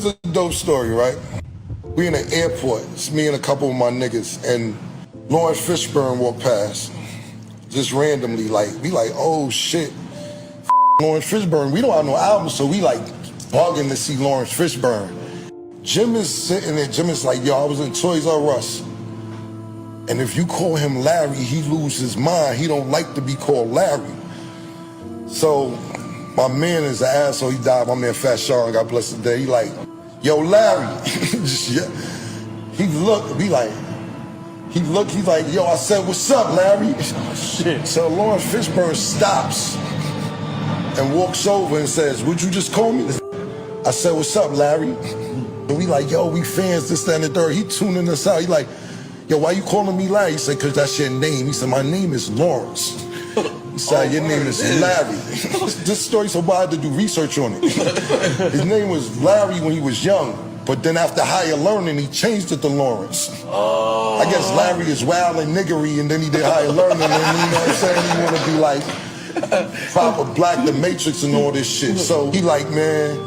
the dope story, right? We in the airport. It's me and a couple of my niggas, and Larry Fishburne walked past, just randomly. We like, oh shit, Larry Fishburne. We don't have no album, so we like bugging to see Larry Fishburne. Jim is sitting there. Jim is like, yo, I was in Toys R Us, and if you call him Larry, he lose his mind. He don't like to be called Larry. So my man is an asshole. He died. My man Fat Sean, God bless the day. He like, yo, Larry. He looked. He looked. He's like, yo, I said, what's up, Larry? Shit. So Larry Fishburne stops and walks over and says, would you just call me? I said, what's up, Larry? And we like, yo, we fans, this, that, and the third. He tuning us out. He like, yo, why you calling me Larry? He said, because that's your name. He said, my name is Lawrence. He said, your name is Larry. This story, so I had to do research on it. His name was Larry when he was young, but then after higher learning, he changed it to Lawrence. I guess Larry is wild and niggery, and then he did higher learning, and you know what I'm saying? He want to be like proper Black, the Matrix and all this shit. So he like, man,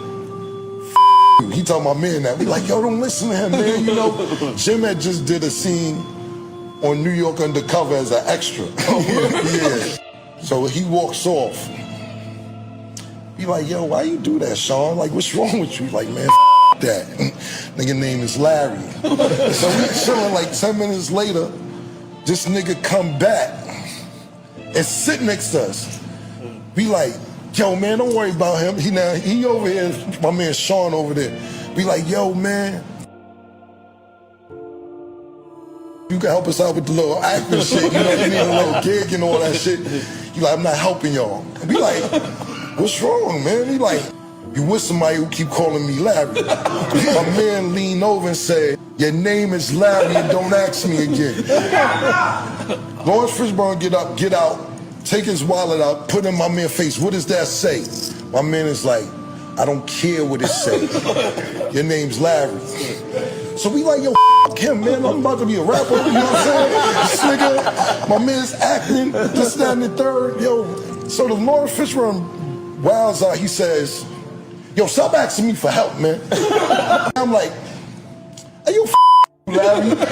you. He told my man that. We like, yo, don't listen to him, man. You know, Jim had just did a scene on New York Undercover as an extra. Yeah. So he walks off. He like, yo, why you do that, Sean? Like, what's wrong with you? He's like, man, that. Nigga name is Larry. So we chilling like 10 minutes later, this nigga come back and sit next to us. We like, yo, man, don't worry about him. He over here, my man Sean over there. Be like, yo, man, you can help us out with the little acting shit, you know, you need a little gig and all that shit. He like, I'm not helping y'all. And be like, what's wrong, man? He like, you with somebody who keep calling me Larry. My man leaned over and said, your name is Larry and don't ask me again. Lawrence Fishburne get out, take his wallet out, put it in my man's face. What does that say? My man is like, I don't care what it says. Your name's Larry. So we like, yo, him, man. I'm about to be a rapper. You know what I'm saying? This nigga, my man's acting, this, that, and the third. Yo, so the Lawrence Fishburne wilds out. He says, yo, stop asking me for help, man. I'm like, hey, you Larry. You know,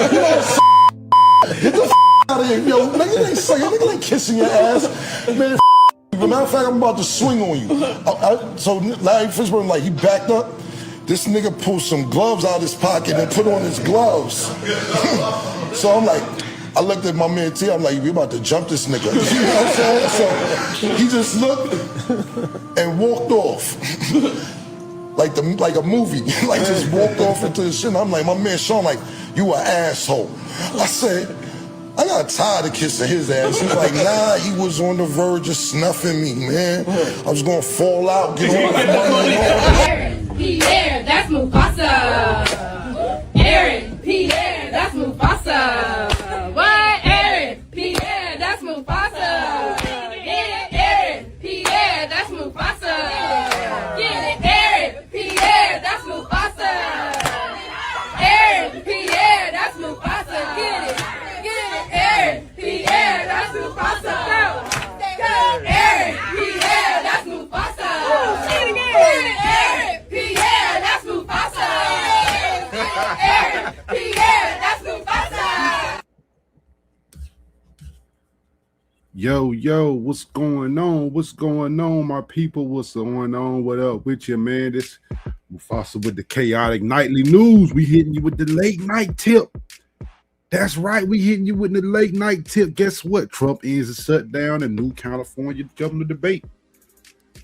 get the out of here. Yo, nigga ain't saying, nigga ain't kissing your ass. Man, as a matter of fact, I'm about to swing on you. So Larry Fishburne, like, he backed up. This nigga pulled some gloves out of his pocket and put on his gloves. So I'm like, I looked at my man T, I'm like, we about to jump this nigga. You know what I'm saying? So he just looked and walked off. like a movie. Like just walked off into the shit. And I'm like, my man Sean, like, you an asshole. I said, I got tired of kissing his ass. He's like, nah, he was on the verge of snuffing me, man. I was gonna fall out, get all my money. Pierre, that's Mufasa. Aaron, Pierre, that's Mufasa. What? Aaron, Pierre, that's Mufasa. Get it, Aaron, Pierre, that's Mufasa. Get it, Aaron, Pierre, that's Mufasa. Aaron, Pierre, that's Mufasa. Get it, Aaron, Pierre, that's Mufasa. Go, Aaron, Pierre, that's Mufasa. Get it, Aaron. Pierre, that's Mufasa. Aaron, Pierre, that's Mufasa. Yo, what's going on? What's going on, my people? What's going on? What up with you, man? This Mufasa with the chaotic nightly news. We hitting you with the late night tip. That's right, we hitting you with the late night tip. Guess what? Trump ends the shutdown and new California governor debate.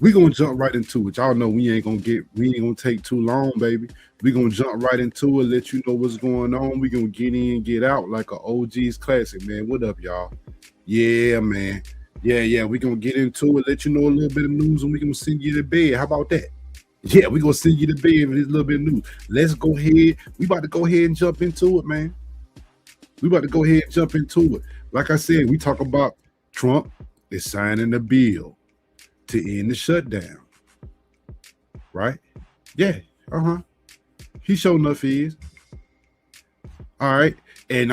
We're gonna jump right into it. Y'all know we ain't gonna take too long, baby. We're gonna jump right into it, let you know what's going on. We're gonna get in, get out like a OG's classic, man. What up, y'all? Yeah, man. Yeah, we're gonna get into it, let you know a little bit of news, and we're gonna send you to bed. How about that? Yeah, we're gonna send you to bed with this little bit of news. Let's go ahead. We about to go ahead and jump into it, man. We about to go ahead and jump into it. Like I said, we talk about Trump is signing a bill to end the shutdown, right? Yeah, he sure enough is. All right, and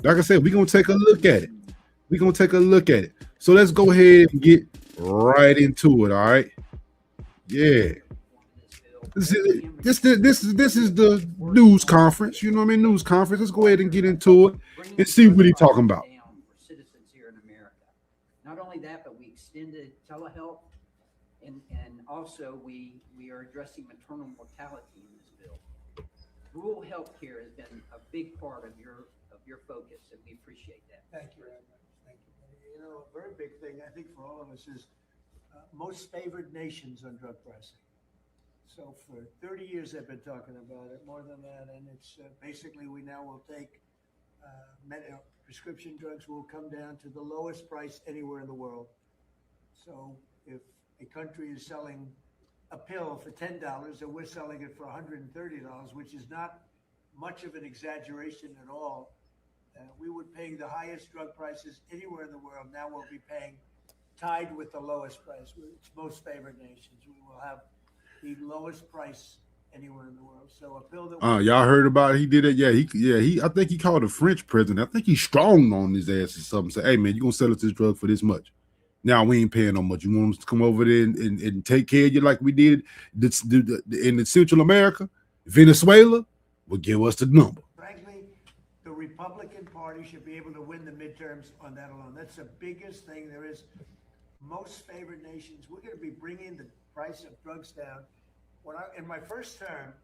like I said, we're gonna take a look at it. So let's go ahead and get right into it. All right, yeah. This is the news conference. You know what I mean? News conference. Let's go ahead and get into it and see what he's talking about. For citizens here in America. Not only that, but we extended telehealth, and also we are addressing maternal mortality in this bill. Rural health care has been a big part of your focus, and we appreciate that. Thank you very much. Thank you. You know, a very big thing, I think, for all of us is most favored nations on drug pricing. So for 30 years, I've been talking about it, more than that. And it's basically we now will take prescription drugs will come down to the lowest price anywhere in the world. So if a country is selling a pill for $10 and we're selling it for $130, which is not much of an exaggeration at all, we would pay the highest drug prices anywhere in the world. Now we'll be paying tied with the lowest price. It's most favored nations. We will have the lowest price anywhere in the world. So a pill that y'all heard about it? He did it. Yeah, he I think he called the French president. I think he's strong on his ass or something. Say, hey man, you gonna sell us this drug for this much? Now we ain't paying no much. You want us to come over there and take care of you like we did in Central America, Venezuela? Well, give us the number. Frankly, the Republican Party should be able to win the midterms on that alone. That's the biggest thing there is. Most favored nations. We're going to be bringing the price of drugs down. In my first term,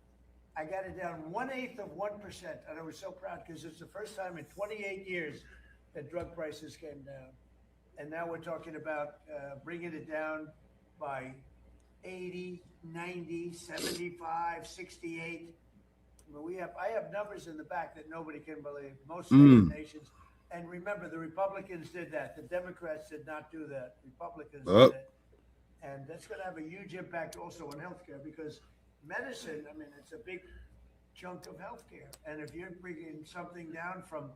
I got it down 1/8 of 1%, and I was so proud because it's the first time in 28 years that drug prices came down. And now we're talking about bringing it down by 80, 90, 75, 68. I have numbers in the back that nobody can believe. Most favored nations. And remember, the Republicans did that. The Democrats did not do that. Republicans did it. And that's going to have a huge impact also on healthcare because medicine, I mean, it's a big chunk of healthcare. And if you're bringing something down from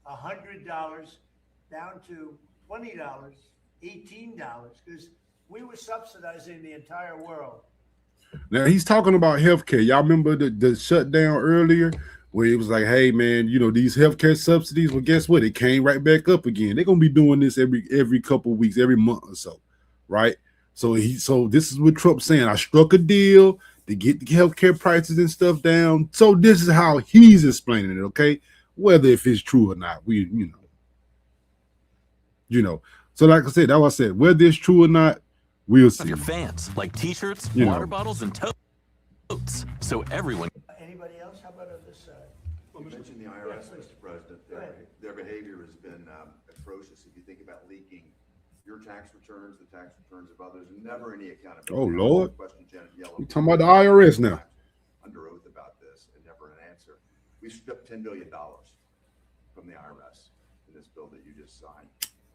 $100 down to $20, $18, because we were subsidizing the entire world. Now he's talking about healthcare. Y'all remember the shutdown earlier where it was like, hey man, you know, these healthcare subsidies, well, guess what? It came right back up again. They're gonna be doing this every couple of weeks, every month or so, right? So this is what Trump's saying. I struck a deal to get the healthcare prices and stuff down. So this is how he's explaining it, okay? Whether if it's true or not, you know. So like I said, whether it's true or not, we'll see. Your fans like T-shirts, water bottles, and totes, so everyone. Anybody else? How about on this side? Well, you mentioned the IRS, Mr. President. Their behavior has been atrocious. If you think about leaking your tax returns, the tax returns of others, never any accountability. Oh Lord! You're talking about the IRS now. Under oath about this, and never an answer. We stripped $10 billion from the IRS in this bill that you just signed.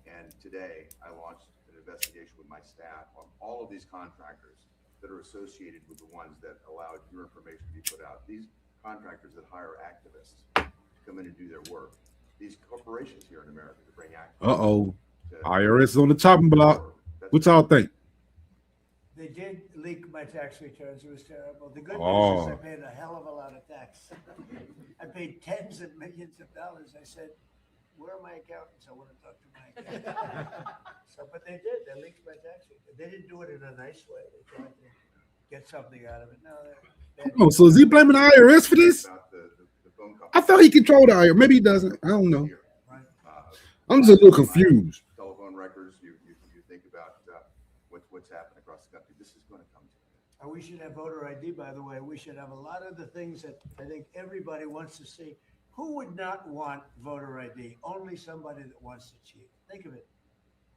And today, I launched an investigation with my staff on all of these contractors that are associated with the ones that allowed your information to be put out. These contractors that hire activists to come in and do their work. These corporations here in America to bring activists. IRS is on the chopping block. What y'all think? They did leak my tax returns. It was terrible. The good news is I paid a hell of a lot of tax. I paid tens of millions of dollars. I said, where are my accountants? I want to talk to my accountant. But they did. They leaked my tax return. They didn't do it in a nice way. They tried to get something out of it. No, so is he blaming the IRS for this? I thought he controlled the IRS. Maybe he doesn't. I don't know. I'm just a little confused. Telephone records. You think about what's happened across the country. This is going to come to it. And we should have voter ID, by the way. We should have a lot of the things that I think everybody wants to see. Who would not want voter ID? Only somebody that wants to cheat. Think of it.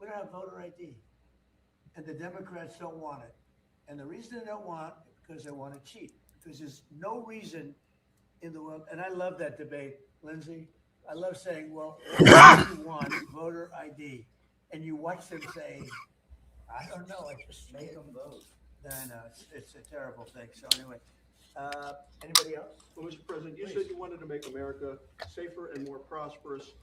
We don't have voter ID. And the Democrats don't want it. And the reason they don't want it is because they want to cheat. Because there's no reason in the world. And I love that debate, Lindsay. I love saying, well, why do you want voter ID? And you watch them say, I don't know. I just make them vote. No, it's a terrible thing. So anyway. Anybody else? Well, Mr. President, you said you wanted to make America safer and more prosperous,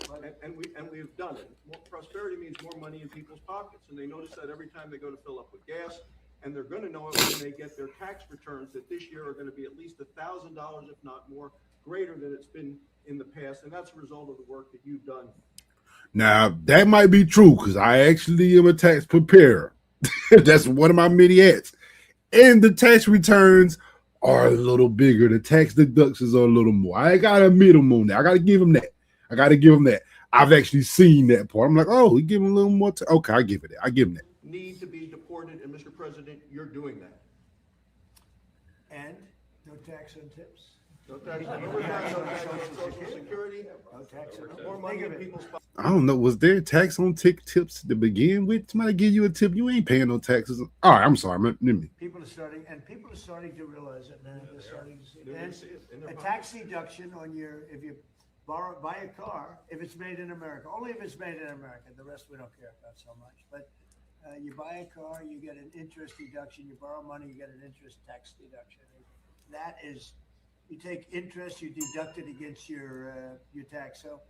and we've done it. More prosperity means more money in people's pockets, and they notice that every time they go to fill up with gas, and they're going to know it when they get their tax returns that this year are going to be at least $1,000, if not more, greater than it's been in the past, and that's a result of the work that you've done. Now, that might be true, because I actually am a tax preparer. That's one of my many hats. and the tax returns are a little bigger. The tax deductions are a little more. I gotta admit him on that. I gotta give him that. I've actually seen that part. I'm like, oh, he give him a little more. Okay, I give it that. I give him that. Need to be deported, and Mr. President, you're doing that. And no tax on tips. No tax on overtime, no tax on Social Security, No tax on more money in people's pockets. I don't know. Was there tax on tips to begin with? Somebody give you a tip, you ain't paying no taxes. All right, I'm sorry. People are starting to realize it now. They're starting to see it. And a tax deduction on if you buy a car, if it's made in America, only if it's made in America. The rest we don't care about so much. But you buy a car, you get an interest deduction. You borrow money, you get an interest tax deduction. That is, you take interest, you deduct it against your tax. So,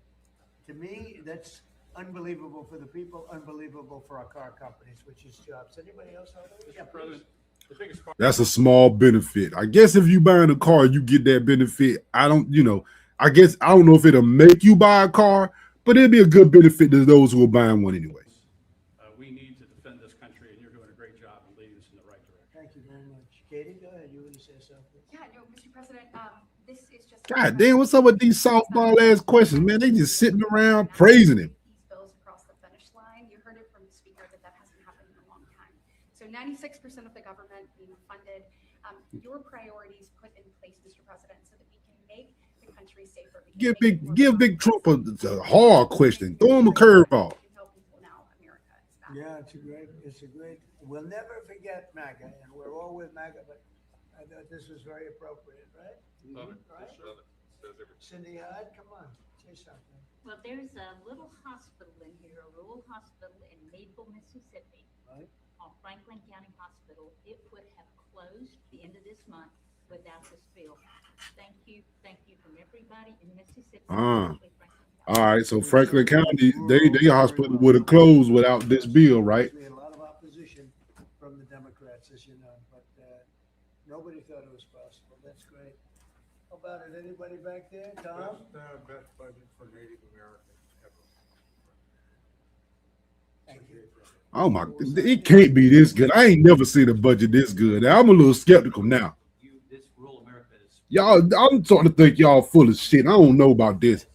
to me, that's unbelievable for the people, unbelievable for our car companies, which is jobs. Anybody else out there? Mr. President, the biggest part. That's a small benefit. I guess if you buying a car, you get that benefit. I don't know if it'll make you buy a car, but it'll be a good benefit to those who are buying one anyway. We need to defend this country, and you're doing a great job in leading us in the right direction. Thank you very much. Katie, go ahead. You want to say something? Yeah, no, Mr. President, this is just. God damn, what's up with these softball ass questions, man? They just sitting around praising him. These bills across the finish line. You heard it from the speaker that hasn't happened in a long time. So 96% of the government being funded. Your priorities put in place, Mr. President, so that we can make the country safer. Give Big Trump a hard question. Throw him a curveball. Yeah, it's a great. We'll never forget MAGA, and we're all with MAGA, but I thought this was very appropriate, right? Love it. Right? Cindy Hyde, come on, say something. Well, there's a little hospital in here, a rural hospital in Maple, Mississippi, Right. called Franklin County Hospital. It would have closed the end of this month without this bill. Thank you from everybody in Mississippi. especially Franklin County. All right, so Franklin County, their hospital would have closed without this bill, right? We had a lot of opposition from the Democrats, as you know, but nobody thought it was possible. That's great. How about it? Anybody back there? Tom? Best budget for Native Americans ever. Thank you. Oh my, it can't be this good. I ain't never seen a budget this good. I'm a little skeptical now. This rural America is, Y'all, I'm starting to think y'all full of shit. I don't know about this.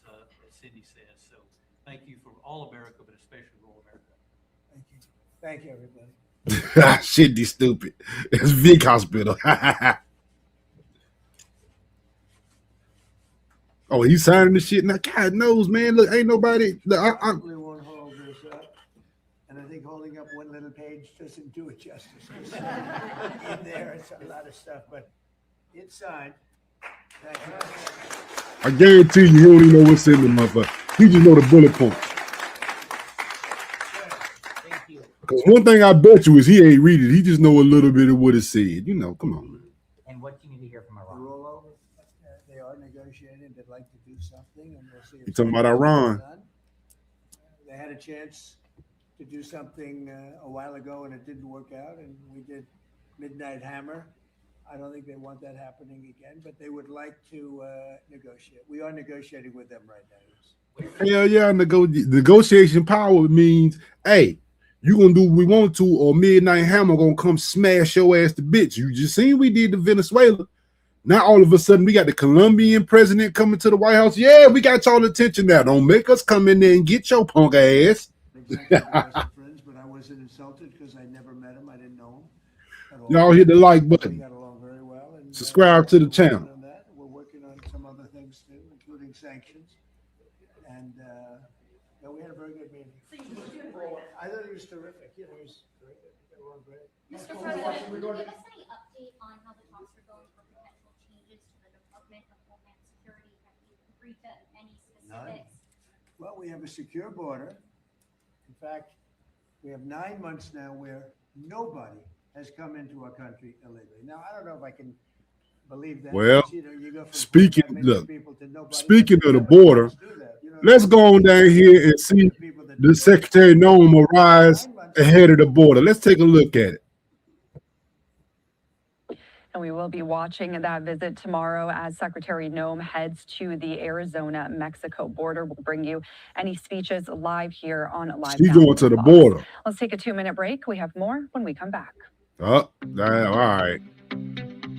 as Cindy says. So thank you for all America, but especially rural America. Thank you. Thank you, everybody. Shit, they stupid. It's Vic Hospital. Oh, he's signing the shit now. God knows, man. Look, ain't nobody. Look, We won't hold this up. And I think holding up one little page doesn't do it justice. In there, it's a lot of stuff, but it's signed. Thank you. I guarantee you, he don't even know what's in the motherfucker. He just know the bullet points. Thank you. Because one thing I bet you is he ain't read it. He just know a little bit of what it said. You know, come on, man. And what do you need to hear from Iran? We're all over. They are negotiating. They'd like to do something, and we'll see. You talking about Iran? They had a chance to do something a while ago, and it didn't work out. And we did Midnight Hammer. I don't think they want that happening again, but they would like to negotiate. We are negotiating with them right now. Hell yeah, negotiation power means, hey, you gonna do what we want to, or Midnight Hammer gonna come smash your ass to bitch. You just seen we did to Venezuela. Now all of a sudden we got the Colombian president coming to the White House. Yeah, we got y'all attention now. Don't make us come in there and get your punk ass. Exactly, friends, but I wasn't insulted because I never met him. I didn't know him. Y'all hit the like button. We got along very well. And, subscribe to the channel. We're working on some other things too, including sanctions. And we had a very good meeting. I thought he was terrific. You know, he was very good. We got along great. Mr. President, can you give us any update on how the talks are going for potential changes to the Department of Homeland Security? Have you agreed to any specifics? Well, we have a secure border. In fact, we have 9 months now where nobody has come into our country illegally. Now, I don't know if I can believe that. Well, you know, you go from speaking 45 million of people to nobody, speaking but of the nobody border, wants to do that. You know, let's go on down here and see the Secretary Noam arise ahead of the border. Let's take a look at it. And we will be watching that visit tomorrow as Secretary Noam heads to the Arizona-Mexico border. We'll bring you any speeches live here on Live. She's going to the border. Let's take a 2-minute break. We have more when we come back. Oh, all right.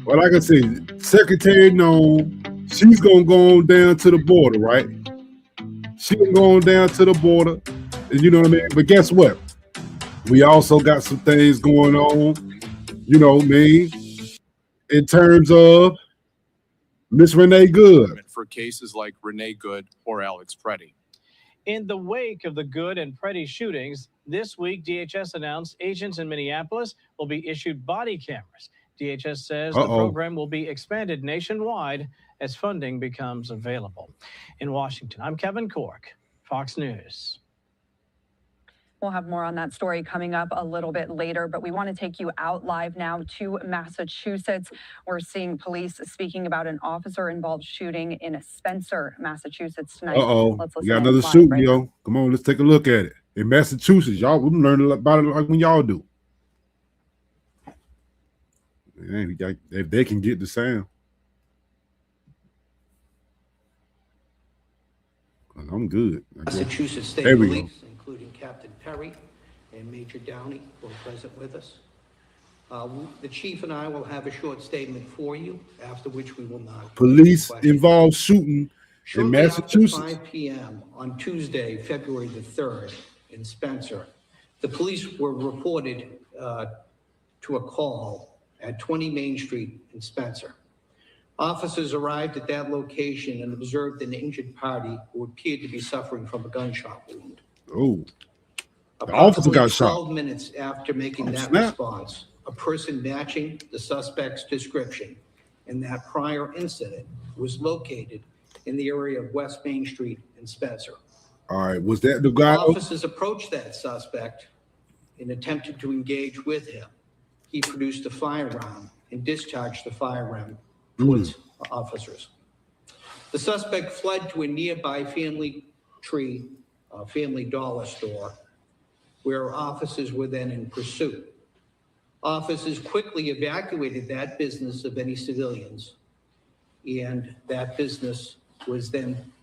Well, like I said, Secretary Nome, she's gonna go on down to the border, right? She gonna go on down to the border, and you know what I mean. But guess what? We also got some things going on, you know what I mean, in terms of Miss Renee Good. For cases like Renee Good or Alex Preddy. In the wake of the Good and Preddy shootings, this week DHS announced agents in Minneapolis will be issued body cameras. DHS says the program will be expanded nationwide as funding becomes available. In Washington, I'm Kevin Cork, Fox News. We'll have more on that story coming up a little bit later, but we want to take you out live now to Massachusetts. We're seeing police speaking about an officer-involved shooting in Spencer, Massachusetts tonight. Let's listen We got another live shooting, right yo. now. Come on, let's take a look at it. In Massachusetts, y'all, we learn about it like when y'all do. Man, if they can get the sound. I'm good. Massachusetts State There we Police, including Captain Perry and Major Downey, who are present with us. The chief and I will have a short statement for you, after which we will not. Police involved shooting in Massachusetts. After 5 p.m. on Tuesday, February the 3rd, in Spencer, the police were reported to a call at 20 Main Street in Spencer. Officers arrived at that location and observed an injured party who appeared to be suffering from a gunshot wound. Oh, the officer got shot. 12 minutes after making that response, a person matching the suspect's description in that prior incident was located in the area of West Main Street in Spencer. All right, was that the guy? Officers approached that suspect and attempted to engage with him. He produced a firearm and discharged the firearm towards officers. The suspect fled to a nearby family dollar store, where officers were then in pursuit. Officers quickly evacuated that business of any civilians, and that business was then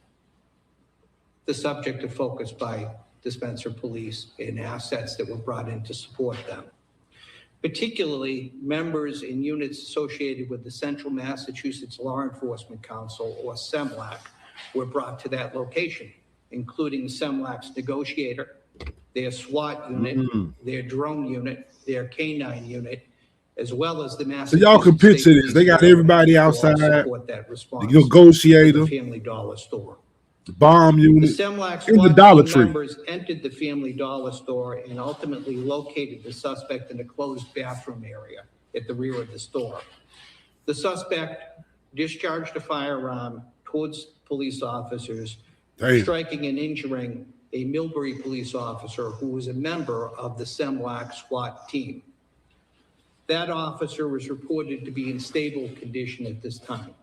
the subject of focus by the Spencer police and assets that were brought in to support them. Particularly members in units associated with the Central Massachusetts Law Enforcement Council, or CEMLAC, were brought to that location, including CEMLAC's negotiator, their SWAT unit, their drone unit, their K-9 unit, as well as the Massachusetts. So y'all can picture this. They got everybody outside. The negotiator, the Family Dollar store. the bomb unit, The CEMLAC in the SWAT Dollar team Tree. members entered the Family Dollar store and ultimately located the suspect in a closed bathroom area at the rear of the store. The suspect discharged a firearm towards police officers, striking and injuring a Millbury police officer who was a member of the CEMLAC SWAT team. That officer was reported to be in stable condition at this time.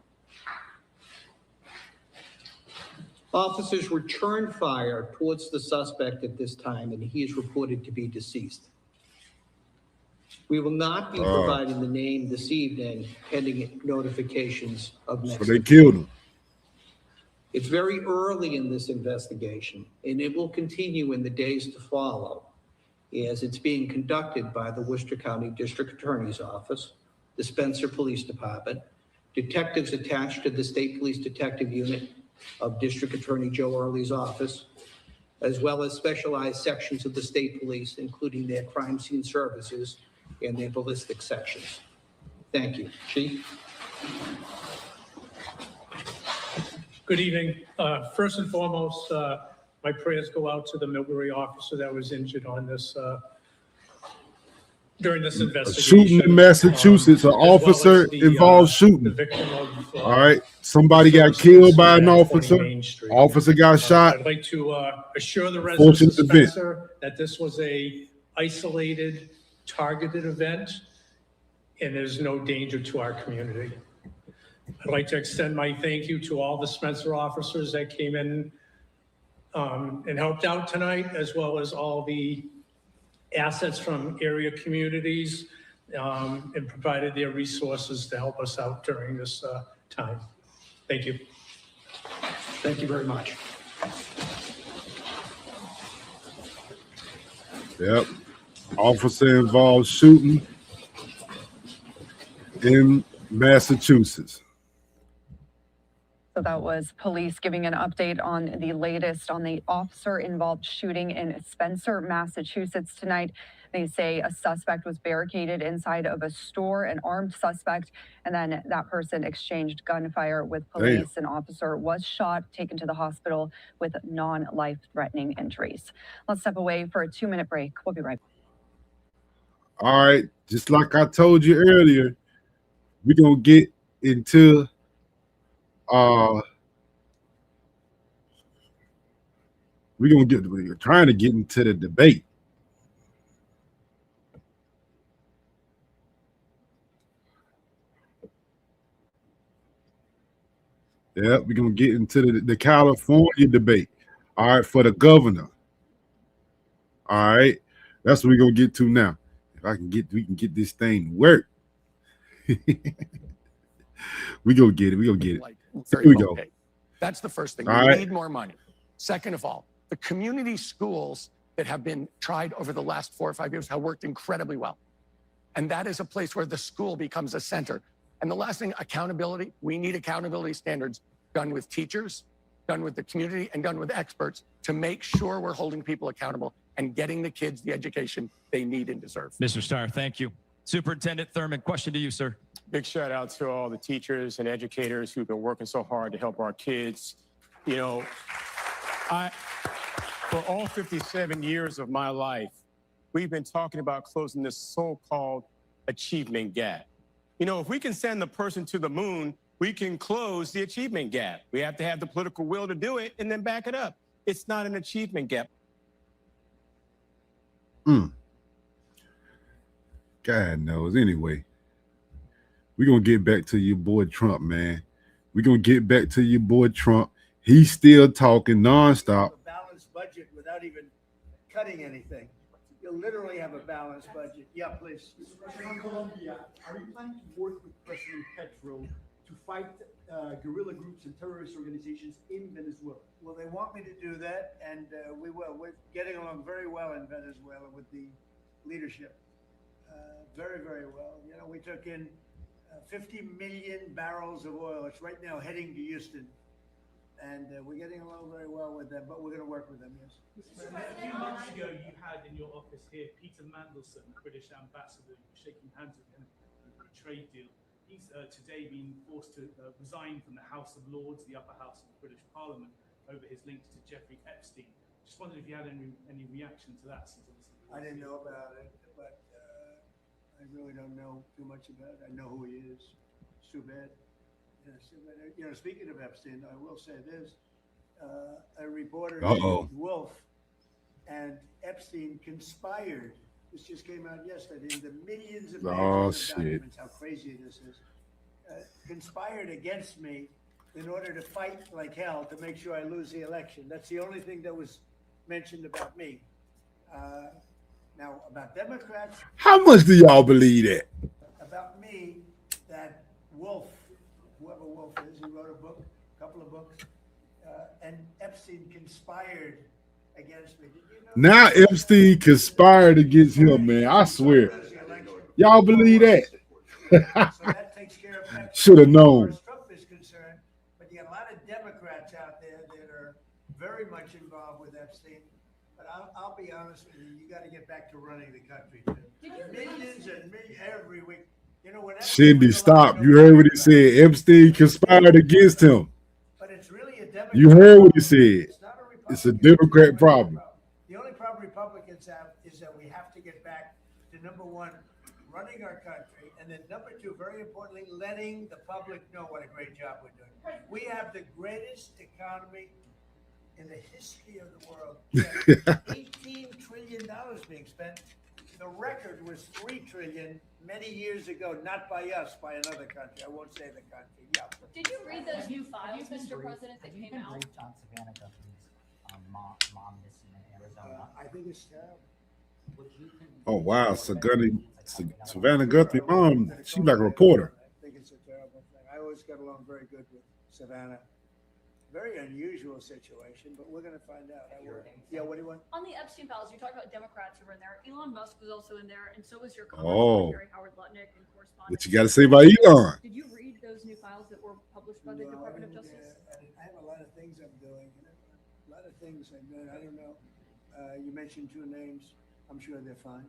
Officers returned fire towards the suspect at this time, and he is reported to be deceased. We will not be providing the name this evening, pending notifications of next. So they killed him. It's very early in this investigation, and it will continue in the days to follow, as it's being conducted by the Worcester County District Attorney's Office, the Spencer Police Department, detectives attached to the State Police Detective Unit of District Attorney Joe Early's office, as well as specialized sections of the state police, including their crime scene services and their ballistic sections. Thank you. Chief? Good evening. First and foremost, my prayers go out to the Millbury officer that was injured on this during this investigation. Shooting in Massachusetts, an officer involved shooting. The victim of, all right, somebody got killed by an officer. Officer got shot. I'd like to assure the residents of Fortunate event. Spencer that this was a isolated, targeted event, and there's no danger to our community. I'd like to extend my thank you to all the Spencer officers that came in and helped out tonight, as well as all the assets from area communities and provided their resources to help us out during this time. Thank you. Thank you very much. Yep. Officer involved shooting. in Massachusetts. So that was police giving an update on the latest on the officer-involved shooting in Spencer, Massachusetts tonight. They say a suspect was barricaded inside of a store, an armed suspect, and then that person exchanged gunfire with police. An officer was shot, taken to the hospital with non-life-threatening injuries. Let's step away for a 2-minute break. We'll be right back. All right, just like I told you earlier, we're gonna get into we're trying to get into the debate. Yeah, we're gonna get into the California debate. All right, for the governor. All right, that's what we're gonna get to now. If we can get this thing to work. We gonna get it. Here we go. That's the first thing. All We right. need more money. Second of all, the community schools that have been tried over the last 4 or 5 years have worked incredibly well. And that is a place where the school becomes a center. And the last thing, accountability. We need accountability standards done with teachers, done with the community, and done with experts to make sure we're holding people accountable and getting the kids the education they need and deserve. Mr. Starr, thank you. Superintendent Thurman, question to you, sir. Big shout out to all the teachers and educators who've been working so hard to help our kids. You know, for all 57 years of my life, we've been talking about closing this so-called achievement gap. You know, if we can send the person to the moon, we can close the achievement gap. We have to have the political will to do it and then back it up. It's not an achievement gap. God knows. Anyway, we're going to get back to your boy Trump, man. We're going to get back to your boy Trump. He's still talking nonstop. A balanced budget without even cutting anything. You'll literally have a balanced budget. Yeah, please. In Colombia, are you planning to work with President Petro to fight guerrilla groups and terrorist organizations in Venezuela? Well, they want me to do that, and we will. We're getting along very well in Venezuela with the leadership. Very, very well. You know, we took in 50 million barrels of oil. It's right now heading to Houston. And we're getting along very well with them, but we're going to work with them, yes. A few months ago, you had in your office here Peter Mandelson, British ambassador, shaking hands with him over a trade deal. He's today been forced to resign from the House of Lords, the upper house of the British Parliament, over his links to Jeffrey Epstein. Just wondered if you had any reaction to that. Since I didn't know about it, but I really don't know too much about it. I know who he is. It's too bad. You know, speaking of Epstein, I will say this: a reporter named Wolf and Epstein conspired. This just came out yesterday. In the millions of pages of documents, how crazy this is. Conspired against me in order to fight like hell to make sure I lose the election. That's the only thing that was mentioned about me. Now, about Democrats. How much do y'all believe that? About me, that Wolf, whoever Wolf is, he wrote a book, a couple of books, and Epstein conspired against me. Did you know Now Epstein conspired against him, man. I swear. Y'all believe that? So that takes care of Epstein. Should have known. As far as Trump is concerned, but you got a lot of Democrats out there that are very much involved with Epstein. But I'll be honest with you, you got to get back to running the country. Millions and millions every week. You know, when Cindy, stop. You heard what he said. Epstein conspired against him. But it's really a Democrat. You heard what he said. It's a Democrat problem. The only problem Republicans have is that we have to get back to number one, running our country, and then number two, very importantly, letting the public know what a great job we're doing. We have the greatest economy in the history of the world. $18 trillion being spent. The record was $3 trillion many years ago, not by us, by another country. I won't say the country. Yeah. Did you read those new files, Mr. President, that came out? On Savannah Guthrie's mom missing in Arizona. I think it's terrible. Oh wow, Savannah Guthrie mom, she's like a reporter. I think it's a terrible thing. I always got along very good with Savannah. very unusual situation, but we're gonna find out. Yeah, what do you want? On the Epstein files, you talked about Democrats who were in there. Elon Musk was also in there, and so was your Oh. Secretary Howard Lutnick and correspondent. What you got to say about Elon? Did you read those new files that were published by the No, Department of I didn't, Justice? I have a lot of things I'm doing, a lot of things I'm doing. I don't know. You mentioned two names. I'm sure they're fine.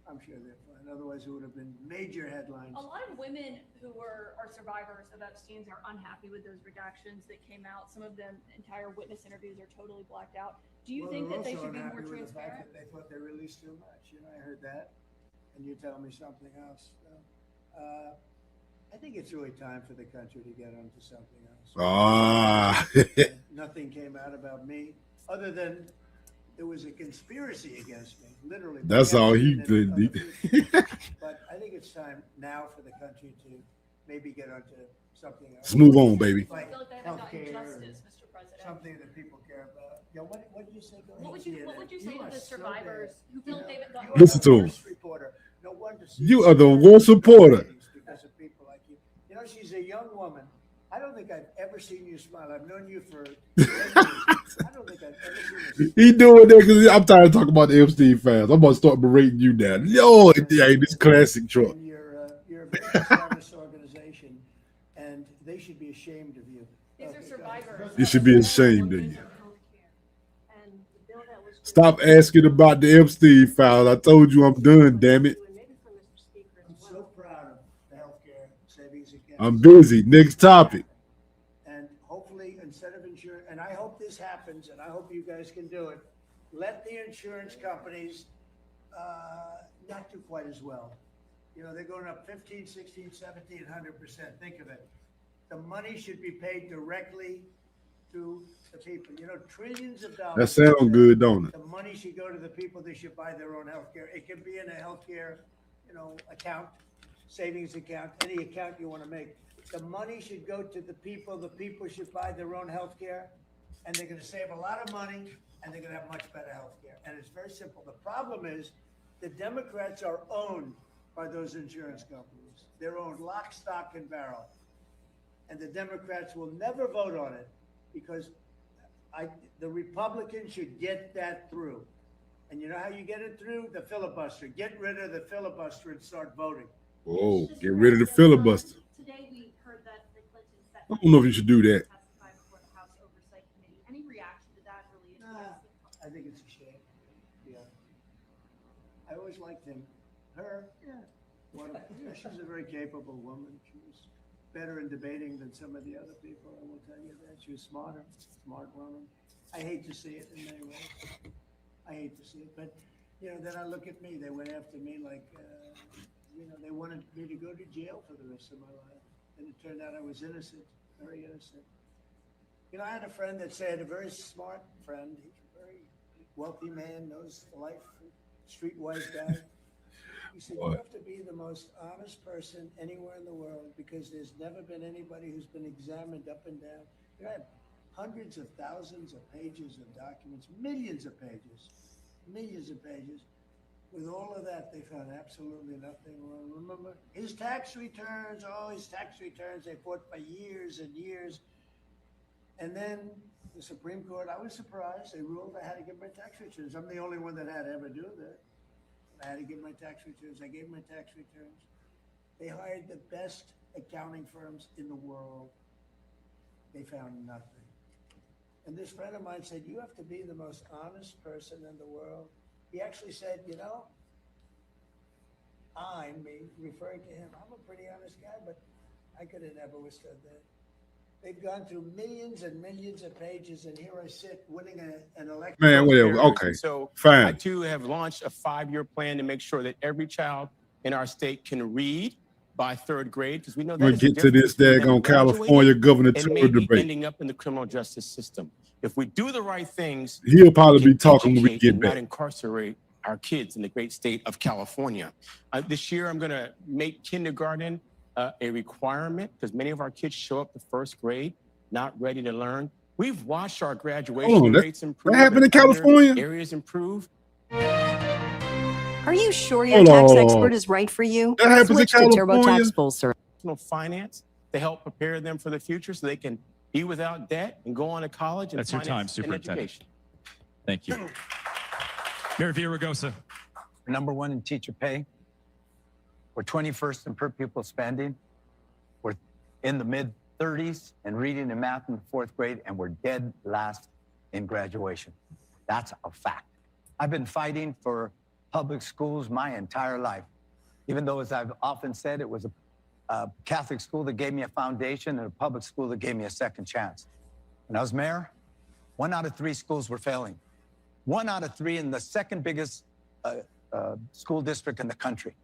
I'm sure they're fine. Otherwise, it would have been major headlines. A lot of women who are survivors of Epstein's are unhappy with those redactions that came out. Some of them, entire witness interviews are totally blacked out. Do you think that they should be more with the fact transparent? that they thought they released too much. You know, I heard that, and you tell me something else. I think it's really time for the country to get onto something else. Ah. Nothing came out about me, other than there was a conspiracy against me, literally. That's all he did. But I think it's time now for the country to maybe get onto something else. Let's move on, baby. Like I feel like they haven't gotten healthcare, justice, Mr. President. something that people care about. Yeah, what did you say? Go What would ahead, you CNN. say to are the so survivors bad. who feel like they haven't gotten You are Listen the to him. worst reporter. No wonder You are the worst reporter. because of people like you. You know, she's a young woman. I don't think I've ever seen you smile. I've known you for 10 years. I don't think I've ever seen you He doing that because I'm tired of talking about the Epstein files. I'm gonna start berating you now. Lord, yeah, this classic truck. And you're a very established organization, and they should be ashamed of you. These are survivors. You should be ashamed of you. Stop asking about the Epstein files. I told you I'm done, damn it. I'm so proud of the healthcare savings account. I'm busy. Next topic. And hopefully, instead of insurance, and I hope this happens, and I hope you guys can do it, let the insurance companies not do quite as well. You know, they're going up 15, 16, 17, 100%. Think of it. The money should be paid directly to the people. You know, trillions of dollars. That sounds good, don't it? The money should go to the people. They should buy their own health care. It can be in a healthcare, account, savings account, any account you want to make. The money should go to the people. The people should buy their own health care, and they're going to save a lot of money, and they're going to have much better health care. And it's very simple. The problem is the Democrats are owned by those insurance companies. They're owned lock, stock, and barrel. And the Democrats will never vote on it because the Republicans should get that through. And you know how you get it through? The filibuster. Get rid of the filibuster and start voting. Oh, get rid of the filibuster. Today we heard that the Clintons set I don't know if you should do that. testify before the House Oversight Committee. Any reaction to that really? I think it's a shame. Yeah. I always liked him. Her, she's a very capable woman. She was better in debating than some of the other people. I will tell you that. She was smart woman. I hate to see it in many ways. I hate to see it, but then I look at me. They went after me like, they wanted me to go to jail for the rest of my life, and it turned out I was innocent, very innocent. I had a friend that said, a very smart friend. He's a very wealthy man, knows life, streetwise guy. He said, you have to be the most honest person anywhere in the world because there's never been anybody who's been examined up and down. I have hundreds of thousands of pages of documents, millions of pages. With all of that, they found absolutely nothing wrong. Remember, his tax returns, they fought for years and years. And then the Supreme Court, I was surprised, they ruled I had to give my tax returns. I'm the only one that had to ever do that. I had to give my tax returns. I gave my tax returns. They hired the best accounting firms in the world. They found nothing. And this friend of mine said, you have to be the most honest person in the world. He actually said, referring to him, I'm a pretty honest guy, but I could have never withstood that. They've gone through millions and millions of pages, and here I sit winning an election. Man, whatever. Okay, So fine. I too have launched a 5-year plan to make sure that every child in our state can read by 3rd grade, because we know We'll that is the get to this difference between them daggone California graduating governor and tour maybe debate. ending up in the criminal justice system. If we do the right things, He'll probably we be can talking when we educate get and not back. incarcerate our kids in the great state of California. This year, I'm going to make kindergarten a requirement because many of our kids show up to 1st grade not ready to learn. We've watched our graduation rates improve. That happened in and other California? Areas improve. Are you sure your Hold tax on. expert is right for you? That happens in Switch to California? TurboTax Full Service. Finance to help prepare them for the future so they can be without debt, and go on to college and That's your time, finance an Superintendent. education. Thank you. Mayor Villaraigosa. We're #1 in teacher pay. We're 21st in per pupil spending. We're in the mid-30s in reading and math in the 4th grade, and we're dead last in graduation. That's a fact. I've been fighting for public schools my entire life, even though, as I've often said, it was a Catholic school that gave me a foundation and a public school that gave me a second chance. When I was mayor, 1 out of 3 schools were failing. 1 out of 3 in the second biggest school district in the country.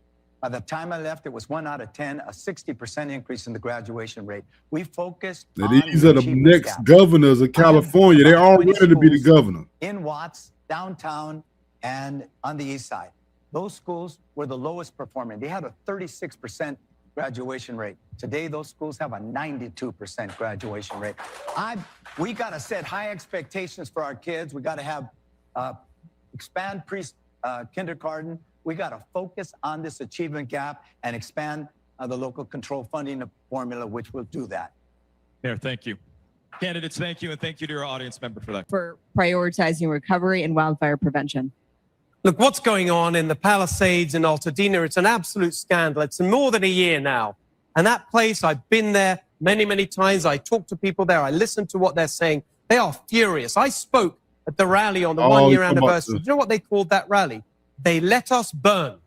By the time I left, it was 1 out of 10, a 60% increase in the graduation rate. We focused Now, on these are the achievement next gap. governors of California. They're all ready to be the governor. In Watts, downtown, and on the east side. Those schools were the lowest performing. They had a 36% graduation rate. Today, those schools have a 92% graduation rate. We got to set high expectations for our kids. We got to have expand kindergarten. We got to focus on this achievement gap and expand the local control funding formula, which will do that. Mayor, thank you. Candidates, thank you, and thank you to your audience member for that. For prioritizing recovery and wildfire prevention. Look, what's going on in the Palisades in Altadena, it's an absolute scandal. It's more than a year now. And that place, I've been there many, many times. I talk to people there. I listen to what they're saying. They are furious. I spoke at the rally on the one-year anniversary. Do you know what they called that rally? They let us burn.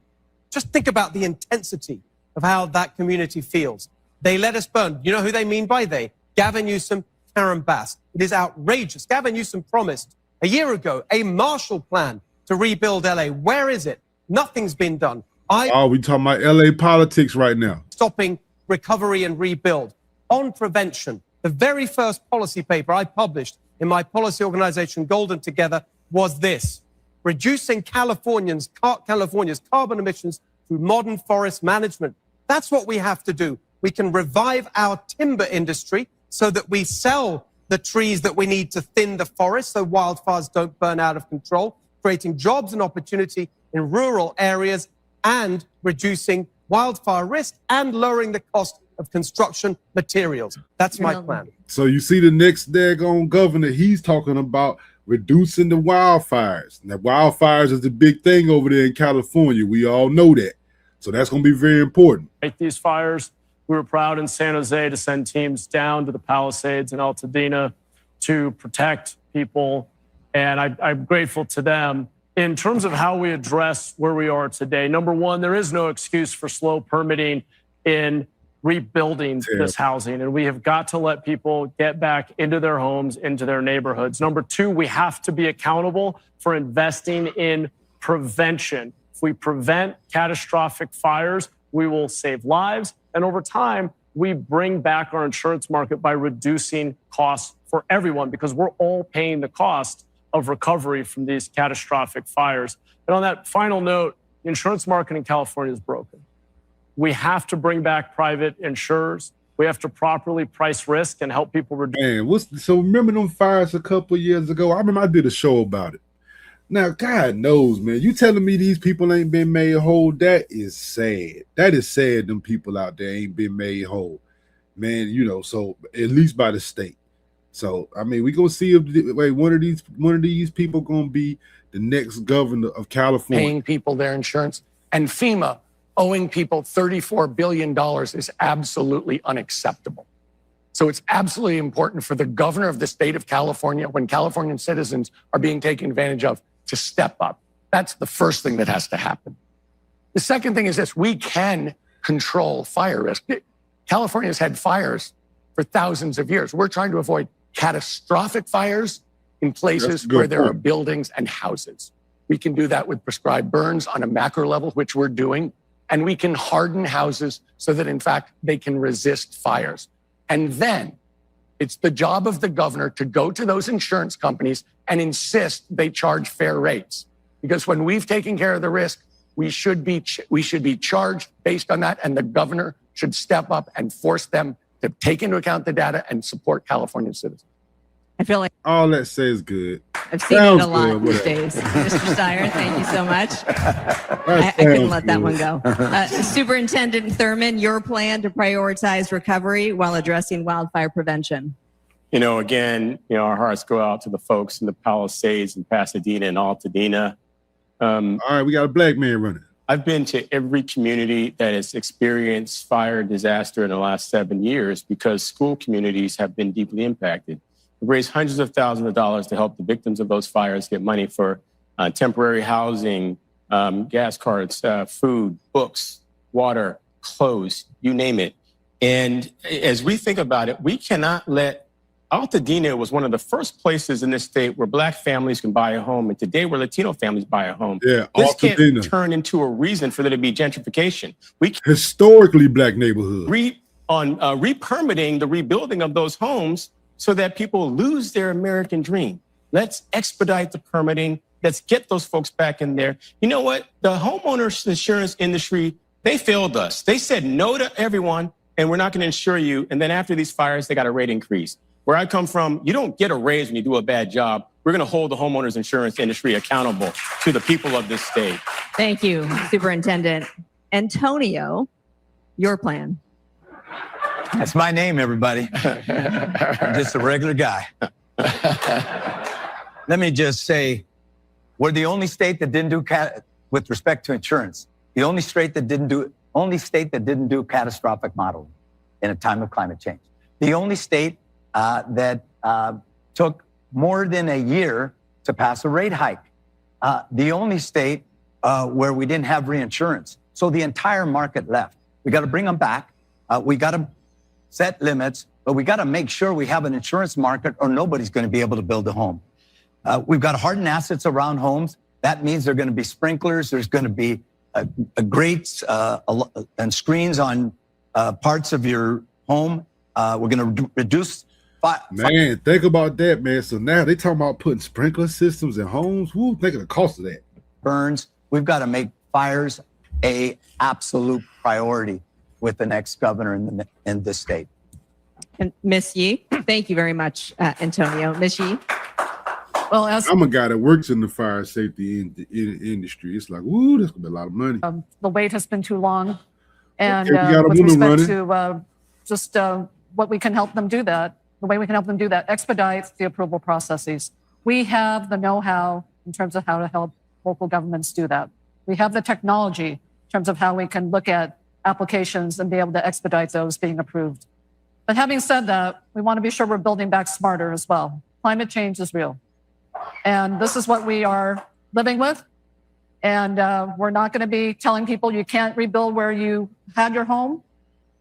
Just think about the intensity of how that community feels. They let us burn. You know who they mean by they? Gavin Newsom, Karen Bass. It is outrageous. Gavin Newsom promised a year ago a Marshall Plan to rebuild LA. Where is it? Nothing's been done. We talking about LA politics right now. Stopping recovery and rebuild. On prevention, the very first policy paper I published in my policy organization, Golden Together, was this: reducing California's carbon emissions through modern forest management. That's what we have to do. We can revive our timber industry so that we sell the trees that we need to thin the forest so wildfires don't burn out of control, creating jobs and opportunity in rural areas and reducing wildfire risk and lowering the cost of construction materials. That's my plan. So you see the next daggone governor, he's talking about reducing the wildfires. Now, wildfires is the big thing over there in California. We all know that. So that's going to be very important. These fires, we were proud in San Jose to send teams down to the Palisades and Altadena to protect people, and I'm grateful to them. In terms of how we address where we are today, number one, there is no excuse for slow permitting in rebuilding this housing, and we have got to let people get back into their homes, into their neighborhoods. Number two, we have to be accountable for investing in prevention. If we prevent catastrophic fires, we will save lives, and over time, we bring back our insurance market by reducing costs for everyone, because we're all paying the cost of recovery from these catastrophic fires. And on that final note, the insurance market in California is broken. We have to bring back private insurers. We have to properly price risk and help people reduce. Man, so remember them fires a couple of years ago? I remember I did a show about it. Now, God knows, man, you telling me these people ain't been made whole? That is sad. That is sad. Them people out there ain't been made whole, man. You know, so at least by the state. So I mean, we gonna see if one of these people gonna be the next governor of California. Paying people their insurance, and FEMA owing people $34 billion is absolutely unacceptable. So it's absolutely important for the governor of the state of California, when Californian citizens are being taken advantage of, to step up. That's the first thing that has to happen. The second thing is this: we can control fire risk. California's had fires for thousands of years. We're trying to avoid catastrophic fires in places where there are buildings and houses. We can do that with prescribed burns on a macro level, which we're doing. And we can harden houses so that, in fact, they can resist fires. And then it's the job of the governor to go to those insurance companies and insist they charge fair rates. Because when we've taken care of the risk, we should be charged based on that. And the governor should step up and force them to take into account the data and support Californian citizens. I feel like all that says good. I've seen it a lot these days. Mr. Steyer, thank you so much. I couldn't let that one go. Superintendent Thurman, your plan to prioritize recovery while addressing wildfire prevention. You know, again, you know, our hearts go out to the folks in the Palisades and Pasadena and Altadena. All right, we got a black man running. I've been to every community that has experienced fire disaster in the last 7 years because school communities have been deeply impacted. We've raised hundreds of thousands of dollars to help the victims of those fires get money for temporary housing, gas cards, food, books, water, clothes, you name it. And as we think about it, we cannot let Altadena was one of the first places in this state where black families can buy a home, and today where Latino families buy a home. Yeah, this Altadena can't turn into a reason for there to be gentrification. We historically black neighborhood. Re-permitting the rebuilding of those homes so that people lose their American dream. Let's expedite the permitting. Let's get those folks back in there. You know what? The homeowners insurance industry, they failed us. They said no to everyone, and we're not going to insure you. And then after these fires, they got a rate increase. Where I come from, you don't get a raise when you do a bad job. We're going to hold the homeowners insurance industry accountable to the people of this state. Thank you, Superintendent. Antonio, your plan. That's my name, everybody. I'm just a regular guy. Let me just say, we're the only state that didn't do, with respect to insurance, the only state that didn't do catastrophic modeling in a time of climate change. The only state that took more than a year to pass a rate hike. The only state where we didn't have reinsurance. So the entire market left. We got to bring them back. We got to set limits, but we got to make sure we have an insurance market or nobody's going to be able to build a home. We've got to harden assets around homes. That means there are going to be sprinklers. There's going to be grates and screens on parts of your home. We're going to reduce. Man, think about that, man. So now they talking about putting sprinkler systems in homes. Woo, think of the cost of that. Burns, we've got to make fires a absolute priority with the next governor in this state. And Ms. Yee, thank you very much, Antonio. Ms. Yee. Well, as I'm a guy that works in the fire safety industry. It's like, woo, that's gonna be a lot of money. The wait has been too long, and Okay, with respect to just what we can help them do that, the way we can help them do that expedites the approval processes. We have the know-how in terms of how to help local governments do that. We have the technology in terms of how we can look at applications and be able to expedite those being approved. But having said that, we want to be sure we're building back smarter as well. Climate change is real. And this is what we are living with. And we're not going to be telling people you can't rebuild where you had your home,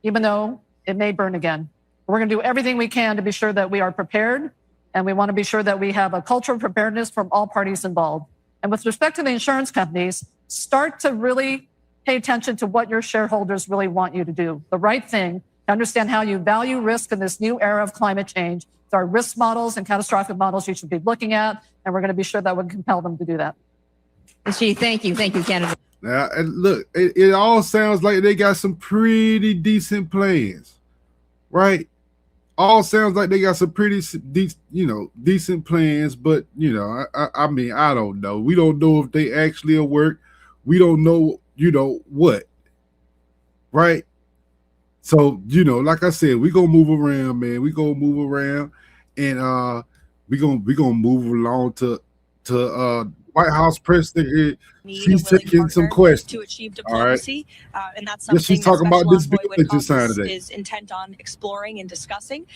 even though it may burn again. We're going to do everything we can to be sure that we are prepared. And we want to be sure that we have a culture of preparedness from all parties involved. And with respect to the insurance companies, start to really pay attention to what your shareholders really want you to do. The right thing, to understand how you value risk in this new era of climate change. There are risk models and catastrophic models you should be looking at, and we're going to be sure that we compel them to do that. Gee, thank you, Canada. Now, and look, it all sounds like they got some pretty decent plans, right? All sounds like they got some pretty, decent plans, but I mean, I don't know. We don't know if they actually will work. We don't know, what, right? So, like I said, we gonna move around, man. We gonna move around, and we gonna move along to White House president here. She's taking some questions to achieve diplomacy, and that's something something she's talking that about this bill Special that Envoy you signed Woodcock today. is intent on exploring and discussing.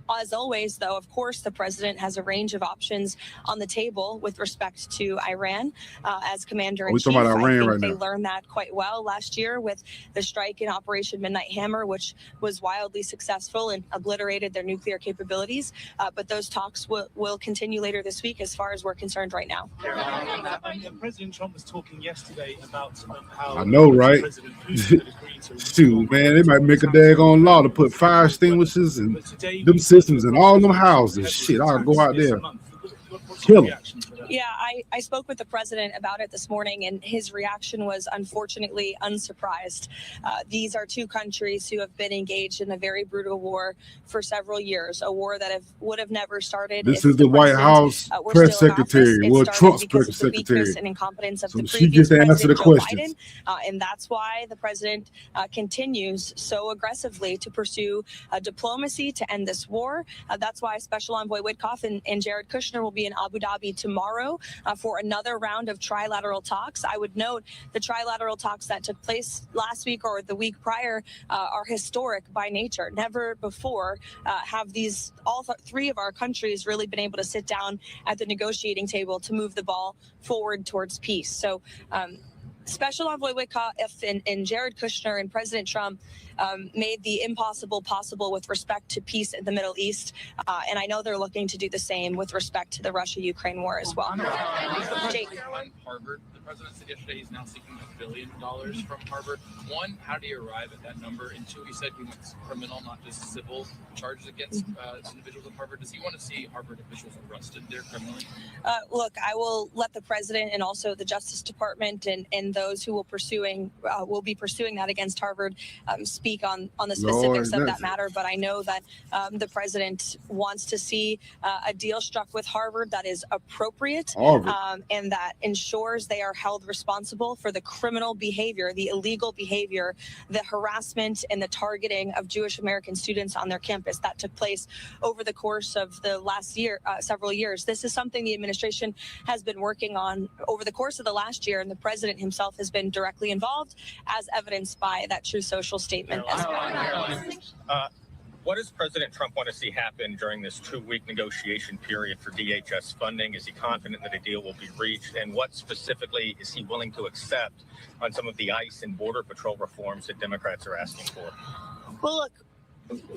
As always, though, of course, the president has a range of options on the table with respect to Iran. As commander-in-chief, talking about I Iran think right they now. learned that quite well last year with the strike in Operation Midnight Hammer, which was wildly successful and obliterated their nuclear capabilities. But those talks will continue later this week as far as we're concerned right now. President Trump was talking yesterday about how I know, right? President Putin had agreed to Shoot, man, they might make a daggone law to put fire extinguishers and them systems in all them houses. Shit, I'll go out there, kill them. Yeah, I spoke with the president about it this morning, and his reaction was unfortunately unsurprised. These are two countries who have been engaged in a very brutal war for several years, a war that would have never started. This if is the White House were press still in office. secretary, It well, started Trump's because press of the secretary. weakness and incompetence of So the she previous gets to answer the president, Joe questions. Biden, and that's why the president continues so aggressively to pursue diplomacy to end this war. That's why Special Envoy Witkoff and Jared Kushner will be in Abu Dhabi tomorrow for another round of trilateral talks. I would note the trilateral talks that took place last week or the week prior are historic by nature. Never before have three of our countries really been able to sit down at the negotiating table to move the ball forward towards peace. So Special Envoy Witkoff and Jared Kushner and President Trump made the impossible possible with respect to peace in the Middle East. And I know they're looking to do the same with respect to the Russia-Ukraine war as well. Jake. On Harvard, the president said yesterday he's now seeking $1 billion from Harvard. One, how do you arrive at that number? And two, he said he wants criminal, not just civil charges against individuals at Harvard. Does he want to see Harvard officials arrested there criminally? Look, I will let the president and also the Justice Department and those who will be pursuing that against Harvard speak on the specifics of that matter. But I know that the president wants to see a deal struck with Harvard that is appropriate and that ensures they are held responsible for the criminal behavior, the illegal behavior, the harassment and the targeting of Jewish American students on their campus that took place over the course of the last year, several years. This is something the administration has been working on over the course of the last year, and the president himself has been directly involved, as evidenced by that True Social statement. What does President Trump want to see happen during this 2-week negotiation period for DHS funding? Is he confident that a deal will be reached? And what specifically is he willing to accept on some of the ICE and Border Patrol reforms that Democrats are asking for? Well, look,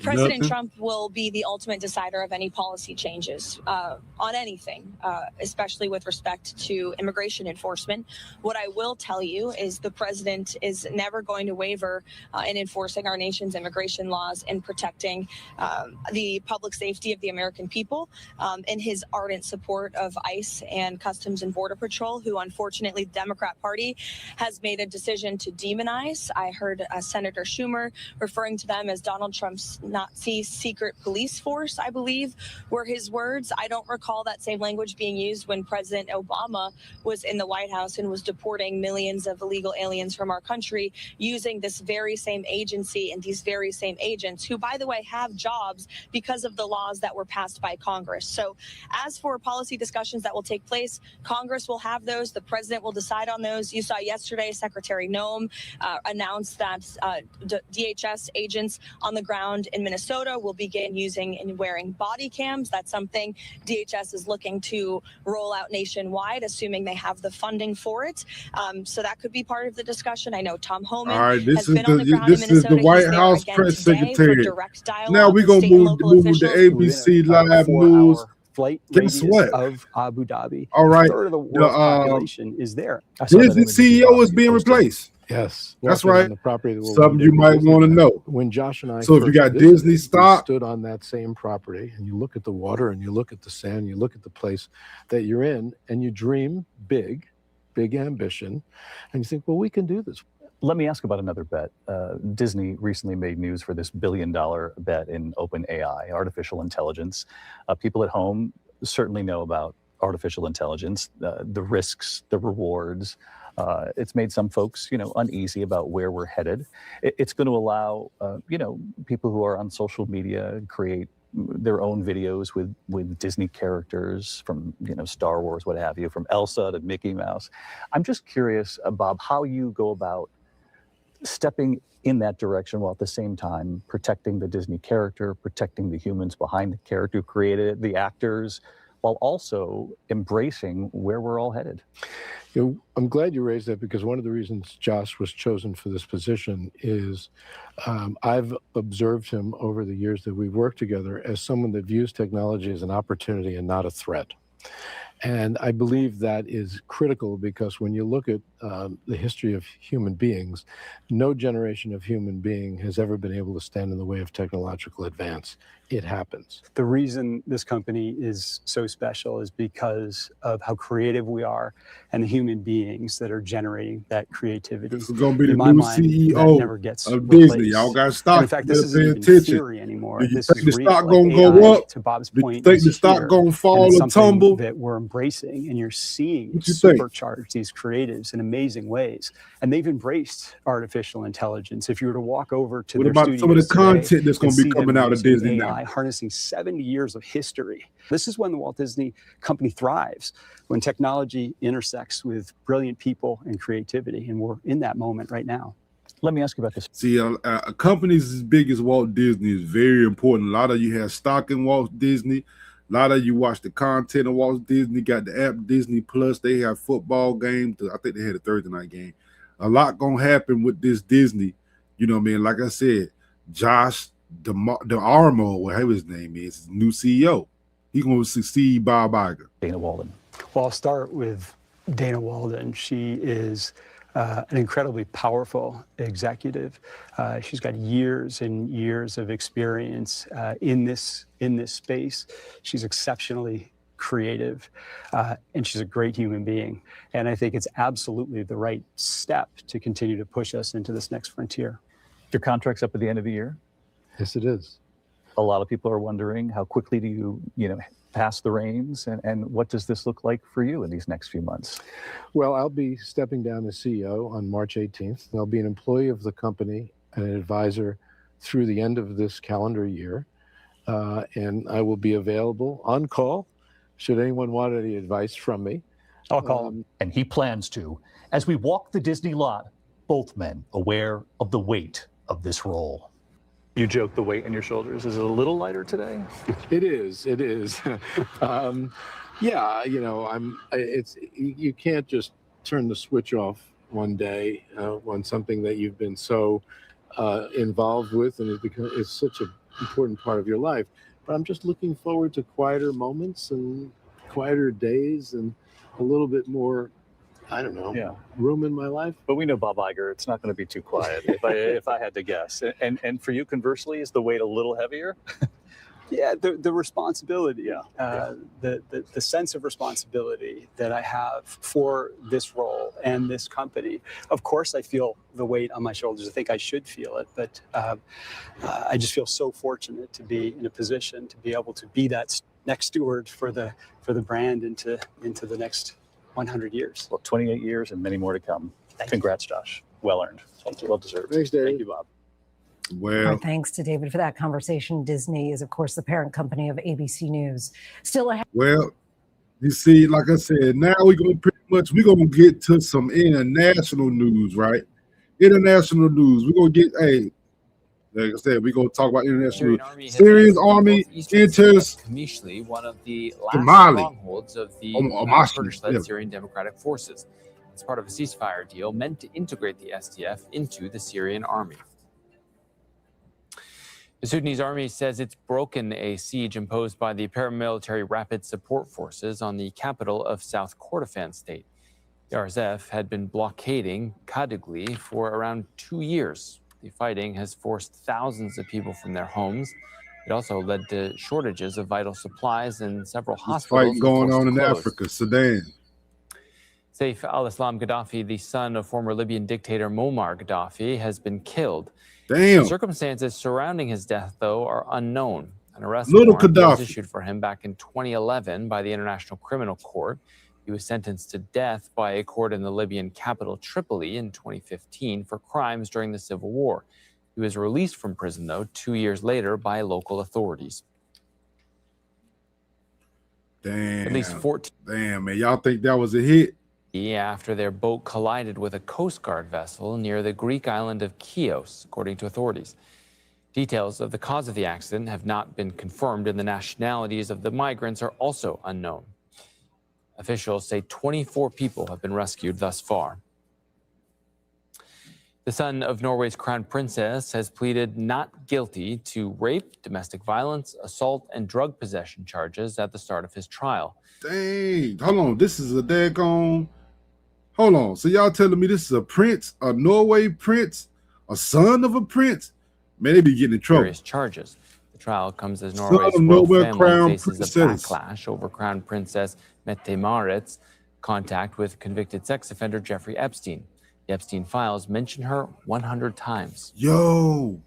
President Trump will be the ultimate decider of any policy changes on anything, especially with respect to immigration enforcement. What I will tell you is the president is never going to waver in enforcing our nation's immigration laws and protecting the public safety of the American people, in his ardent support of ICE and Customs and Border Patrol, who unfortunately the Democrat Party has made a decision to demonize. I heard Senator Schumer referring to them as Donald Trump's Nazi secret police force, I believe, were his words. I don't recall that same language being used when President Obama was in the White House and was deporting millions of illegal aliens from our country using this very same agency and these very same agents who, by the way, have jobs because of the laws that were passed by Congress. So as for policy discussions that will take place, Congress will have those. The president will decide on those. You saw yesterday Secretary Noem announced that DHS agents on the ground in Minnesota will begin using and wearing body cams. That's something DHS is looking to roll out nationwide, assuming they have the funding for it. So that could be part of the discussion. I know Tom Homan has been on the ground in Minnesota. This is the White House press secretary. Now we're going to move to ABC Live News. Flight Guess radius what? of Abu Dhabi. All right. A third of the world's population is there. Disney CEO is being replaced. Yes, that's walking right. on the property that will Something one you day might be want to Disneyland. know. When Josh and I So if you first got visited, Disney we stock, stood on that same property, and you look at the water, and you look at the sand, you look at the place that you're in, and you dream big ambition, and you think, well, we can do this. Let me ask about another bet. Disney recently made news for this $1 billion bet in OpenAI, artificial intelligence. People at home certainly know about artificial intelligence, the risks, the rewards. It's made some folks, uneasy about where we're headed. It's going to allow, people who are on social media create their own videos with Disney characters from, Star Wars, what have you, from Elsa to Mickey Mouse. I'm just curious, Bob, how you go about stepping in that direction while at the same time protecting the Disney character, protecting the humans behind the character who created it, the actors, while also embracing where we're all headed. I'm glad you raised that, because one of the reasons Josh was chosen for this position is I've observed him over the years that we've worked together as someone that views technology as an opportunity and not a threat. And I believe that is critical because when you look at the history of human beings, no generation of human being has ever been able to stand in the way of technological advance. It happens. The reason this company is so special is because of how creative we are and the human beings that are generating that creativity. This is going to be In the my new mind, that CEO never gets of replaced. Disney. Y'all got And stock. in fact, You this better isn't pay even attention. theory anymore. Do you This think is the real. stock Like going to AI, go up? to Bob's Do you point, think is the stock here, going to and fall it's or something tumble? that we're embracing, and you're seeing What you think? supercharge these creatives in amazing ways. And they've embraced artificial intelligence. If you were to walk over to What their about some of the studios today content that's going and to be see them coming out of using Disney AI, now? harnessing 70 years of history. This is when the Walt Disney Company thrives, when technology intersects with brilliant people and creativity. And we're in that moment right now. Let me ask you about this. See, companies as big as Walt Disney is very important. A lot of you have stock in Walt Disney. A lot of you watch the content of Walt Disney, got the app Disney Plus. They have football games. I think they had a Thursday night game. A lot going to happen with this Disney. You know what I mean? Like I said, Josh DeArmo, whatever his name is new CEO. He's going to succeed Bob Iger. Dana Walden. Well, I'll start with Dana Walden. She is an incredibly powerful executive. She's got years and years of experience in this space. She's exceptionally creative, and she's a great human being. And I think it's absolutely the right step to continue to push us into this next frontier. Your contract's up at the end of the year. Yes, it is. A lot of people are wondering how quickly do you pass the reins, and what does this look like for you in these next few months? Well, I'll be stepping down as CEO on March 18th. I'll be an employee of the company and an advisor through the end of this calendar year. And I will be available on call should anyone want any advice from me. I'll call him. And he plans to. As we walk the Disney lot, both men aware of the weight of this role. You joke the weight on your shoulders. Is it a little lighter today? It is. It is. Yeah, you can't just turn the switch off one day on something that you've been so involved with, and it's such an important part of your life. But I'm just looking forward to quieter moments and quieter days and a little bit more, I don't know, room in my life. But we know Bob Iger, it's not going to be too quiet, if I had to guess. And for you, conversely, is the weight a little heavier? Yeah, the responsibility, the sense of responsibility that I have for this role and this company. Of course, I feel the weight on my shoulders. I think I should feel it, but I just feel so fortunate to be in a position to be able to be that next steward for the brand into the next 100 years. Well, 28 years and many more to come. Congrats, Josh. Well earned. Thank you. Well deserved. Thanks, Dave. Thank you, Bob. Well, Our thanks to David for that conversation. Disney is, of course, the parent company of ABC News. Still ahead. Well, you see, like I said, now we're gonna get to some international news, right? International news. We're gonna get like I said, we're gonna talk about international news. Syrian army enters Kamishli, one of the last Mali. strongholds of the Mali, Kurdish-led yeah. Syrian Democratic Forces. It's part of a ceasefire deal meant to integrate the SDF into the Syrian army. The Sudanese army says it's broken a siege imposed by the paramilitary Rapid Support Forces on the capital of South Kordofan state. The RSF had been blockading Kadugli for around 2 years. The fighting has forced thousands of people from their homes. It also led to shortages of vital supplies and several hospitals. Fight going on in closed. Africa, Sudan. Saif al-Islam Gaddafi, the son of former Libyan dictator Muammar Gaddafi, has been killed. Damn. The circumstances surrounding his death, though, are unknown. An arrest Little warrant was Gaddafi. issued for him back in 2011 by the International Criminal Court. He was sentenced to death by a court in the Libyan capital, Tripoli, in 2015 for crimes during the civil war. He was released from prison, though, 2 years later by local authorities. Damn. At least 14. Damn, man. Y'all think that was a hit? After their boat collided with a Coast Guard vessel near the Greek island of Chios, according to authorities. Details of the cause of the accident have not been confirmed, and the nationalities of the migrants are also unknown. Officials say 24 people have been rescued thus far. The son of Norway's crown princess has pleaded not guilty to rape, domestic violence, assault, and drug possession charges at the start of his trial. Dang, hold on. This is a daggone. Hold on. So y'all telling me this is a prince, a Norway prince, a son of a prince? Man, they be getting in trouble. Various charges. The trial comes as Son Norway's of royal Norway family crown faces a princess. backlash over Crown Princess Mette-Marit's contact with convicted sex offender Jeffrey Epstein. The Epstein files mention her 100 times. Yo.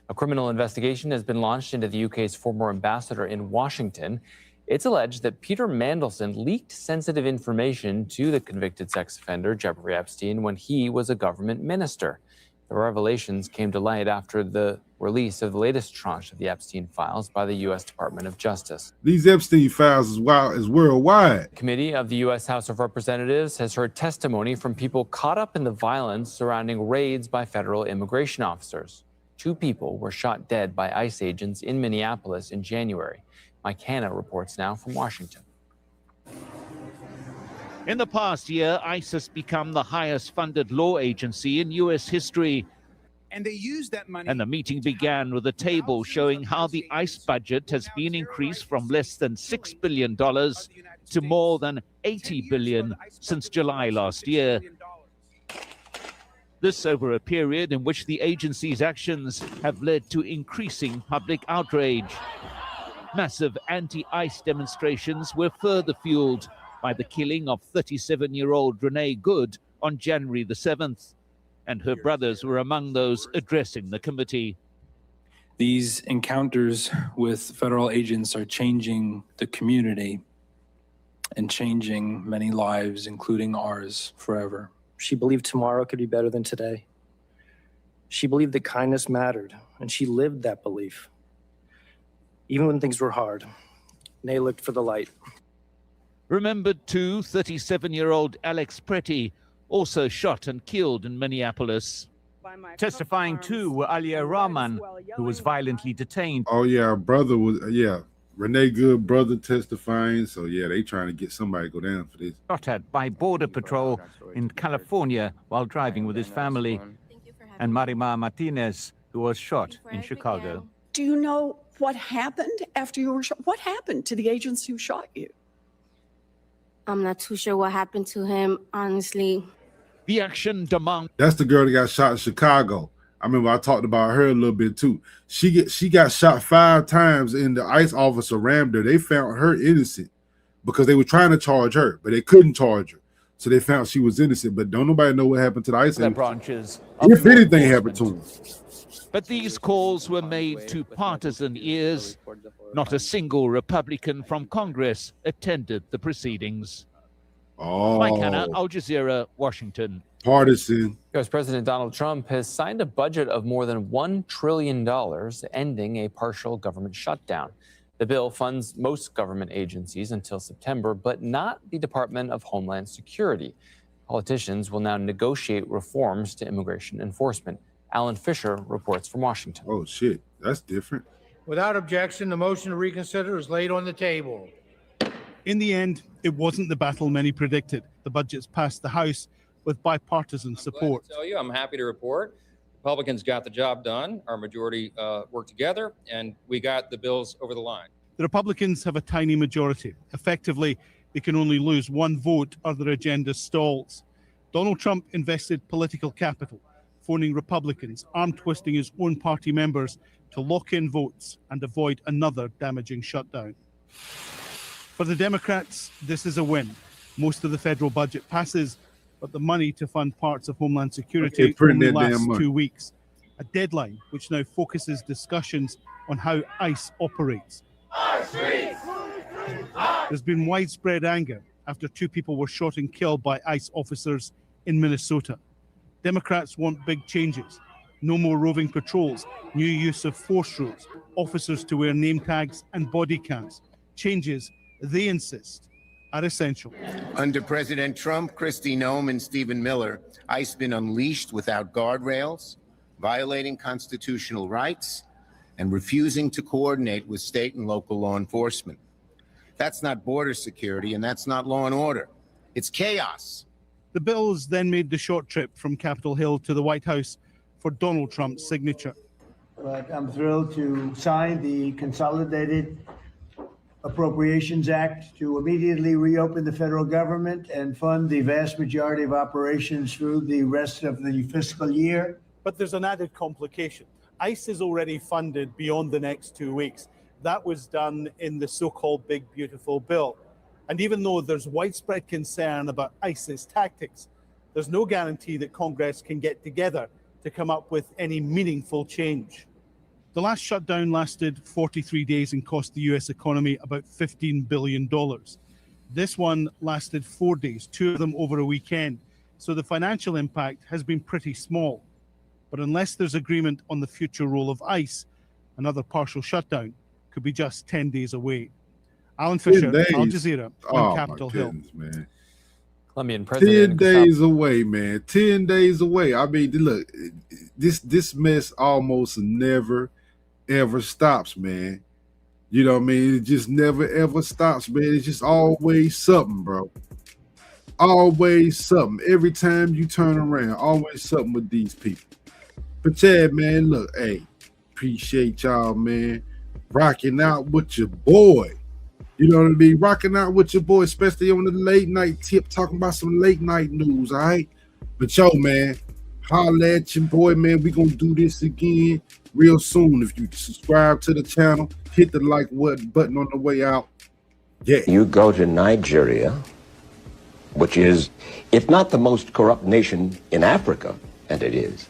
A criminal investigation has been launched into the UK's former ambassador in Washington. It's alleged that Peter Mandelson leaked sensitive information to the convicted sex offender Jeffrey Epstein when he was a government minister. The revelations came to light after the release of the latest tranche of the Epstein files by the U.S. Department of Justice. These Epstein files is worldwide. The committee of the U.S. House of Representatives has heard testimony from people caught up in the violence surrounding raids by federal immigration officers. 2 people were shot dead by ICE agents in Minneapolis in January. Mike Hanna reports now from Washington. In the past year, ICE has become the highest funded law agency in U.S. history. And they use that money. And the meeting began with a table showing how the ICE budget has been increased from less than $6 billion to more than $80 billion since July last year. This over a period in which the agency's actions have led to increasing public outrage. Massive anti-ICE demonstrations were further fueled by the killing of 37-year-old Renee Good on January the 7th. And her brothers were among those addressing the committee. These encounters with federal agents are changing the community and changing many lives, including ours, forever. She believed tomorrow could be better than today. She believed that kindness mattered, and she lived that belief. Even when things were hard, Nay looked for the light. Remembered too, 37-year-old Alex Pretty, also shot and killed in Minneapolis. Testifying too were Alia Rahman, who was violently detained. Oh yeah, brother was Renee Good brother testifying. So yeah, they trying to get somebody to go down for this. Shot at by Border Patrol in California while driving with his family. And Marima Martinez, who was shot in Chicago. Do you know what happened after you were shot? What happened to the agents who shot you? I'm not too sure what happened to him, honestly. The action demand. That's the girl that got shot in Chicago. I remember I talked about her a little bit too. She got shot 5 times and the ICE officer rammed her. They found her innocent because they were trying to charge her, but they couldn't charge her. So they found she was innocent, but don't nobody know what happened to the ICE branches. If anything happened to him. But these calls were made to partisan ears. Not a single Republican from Congress attended the proceedings. Oh. Mike Hanna, Al Jazeera, Washington. Partisan. U.S. President Donald Trump has signed a budget of more than $1 trillion, ending a partial government shutdown. The bill funds most government agencies until September, but not the Department of Homeland Security. Politicians will now negotiate reforms to immigration enforcement. Alan Fisher reports from Washington. Oh, shit. That's different. Without objection, the motion to reconsider is laid on the table. In the end, it wasn't the battle many predicted. The budget's passed the House with bipartisan support. I'm glad to tell you, I'm happy to report Republicans got the job done. Our majority worked together, and we got the bills over the line. The Republicans have a tiny majority. Effectively, they can only lose 1 vote or their agenda stalls. Donald Trump invested political capital, phoning Republicans, arm-twisting his own party members to lock in votes and avoid another damaging shutdown. For the Democrats, this is a win. Most of the federal budget passes, but the money to fund parts of Homeland Security only lasts 2 weeks, a deadline which now focuses discussions on how ICE operates. There's been widespread anger after 2 people were shot and killed by ICE officers in Minnesota. Democrats want big changes. No more roving patrols, new use of force rules, officers to wear name tags and body cams. Changes, they insist, are essential. Under President Trump, Kristi Noem, and Stephen Miller, ICE been unleashed without guardrails, violating constitutional rights, and refusing to coordinate with state and local law enforcement. That's not border security, and that's not law and order. It's chaos. The bills then made the short trip from Capitol Hill to the White House for Donald Trump's signature. But I'm thrilled to sign the Consolidated Appropriations Act to immediately reopen the federal government and fund the vast majority of operations through the rest of the fiscal year. But there's an added complication. ICE is already funded beyond the next 2 weeks. That was done in the so-called Big Beautiful Bill. And even though there's widespread concern about ICE's tactics, there's no guarantee that Congress can get together to come up with any meaningful change. The last shutdown lasted 43 days and cost the US economy about $15 billion. This one lasted 4 days, 2 of them over a weekend. So the financial impact has been pretty small. But unless there's agreement on the future role of ICE, another partial shutdown could be just 10 days away. Alan Fisher, Al Jazeera, on Capitol Hill. Man. Colombian President 10 days away, man. 10 days away. I mean, look, this mess almost never, ever stops, man. You know what I mean? It just never, ever stops, man. It's just always something, bro. Always something. Every time you turn around, always something with these people. But Chad, man, look, hey, appreciate y'all, man. Rocking out with your boy. You know what I mean? Rocking out with your boy, especially on the late night tip, talking about some late night news, all right? But yo, man, holla at your boy, man. We gonna do this again real soon. If you subscribe to the channel, hit the like button on the way out. Yeah. You go to Nigeria, which is, if not the most corrupt nation in Africa, and it is,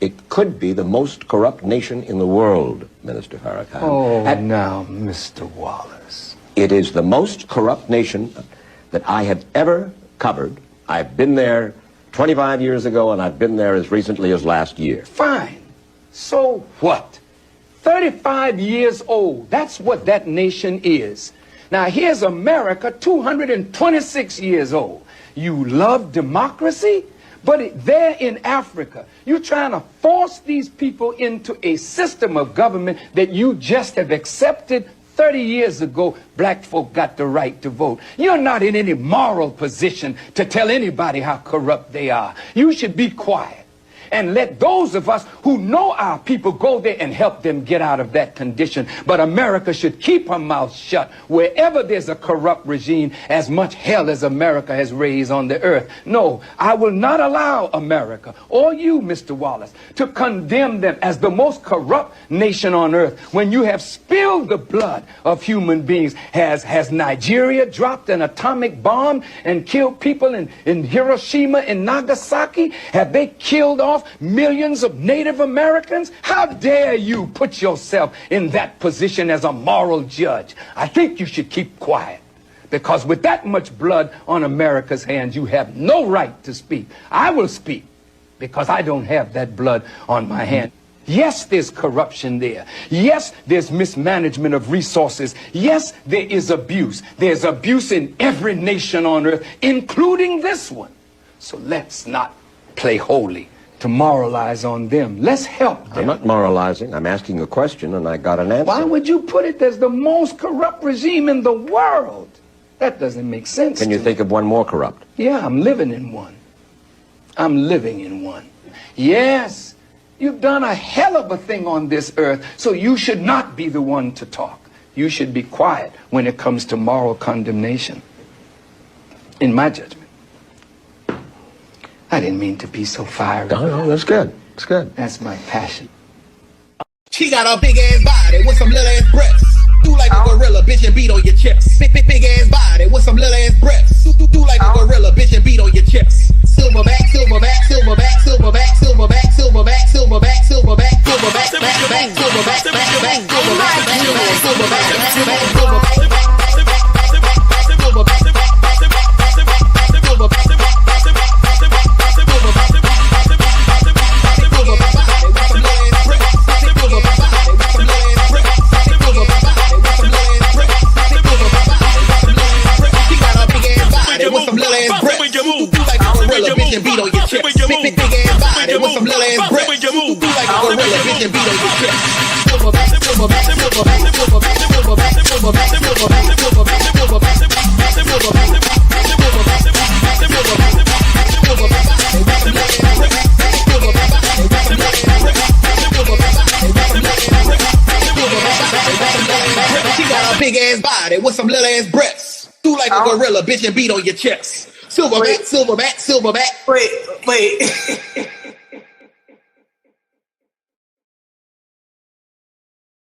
it could be the most corrupt nation in the world, Minister Farrakhan. Oh, now, Mr. Wallace. It is the most corrupt nation that I have ever covered. I've been there 25 years ago, and I've been there as recently as last year. Fine. So what? 35 years old. That's what that nation is. Now, here's America, 226 years old. You love democracy? But there in Africa, you're trying to force these people into a system of government that you just have accepted. 30 years ago, black folk got the right to vote. You're not in any moral position to tell anybody how corrupt they are. You should be quiet and let those of us who know our people go there and help them get out of that condition. But America should keep her mouth shut wherever there's a corrupt regime, as much hell as America has raised on the earth. No, I will not allow America or you, Mr. Wallace, to condemn them as the most corrupt nation on earth when you have spilled the blood of human beings. Has Nigeria dropped an atomic bomb and killed people in Hiroshima and Nagasaki? Have they killed off millions of Native Americans? How dare you put yourself in that position as a moral judge? I think you should keep quiet, because with that much blood on America's hands, you have no right to speak. I will speak because I don't have that blood on my hand. Yes, there's corruption there. Yes, there's mismanagement of resources. Yes, there is abuse. There's abuse in every nation on earth, including this one. So let's not play holy to moralize on them. Let's help them. I'm not moralizing. I'm asking a question, and I got an answer. Why would you put it as the most corrupt regime in the world? That doesn't make sense. Can you think of one more corrupt? Yeah, I'm living in one. I'm living in one. Yes, you've done a hell of a thing on this earth, so you should not be the one to talk. You should be quiet when it comes to moral condemnation, in my judgment. I didn't mean to be so fiery. No, that's good. That's good. That's my passion. She got a big ass body with some little ass breasts. Do like a gorilla, bitch, and beat on your chest. Big ass body with some little ass breasts. Do like a gorilla, bitch, and beat on your chest. Silverback, silverback, silverback, silverback, silverback, silverback, silverback, silverback, silverback, back, silverback, back, with some little ass breasts. Do like a gorilla, bitch, and beat on your chest. Big ass body with some little ass breasts. Do like a gorilla, bitch, and beat on your chest. Silverback, silverback, silverback, silverback, silverback, silverback, silverback, silverback, silverback, silverback, silverback, silverback, silverback, silverback, She got a big ass body with some little ass breasts. Do like a gorilla, bitch, and beat on your chest. Silverback, silverback, silverback. Wait.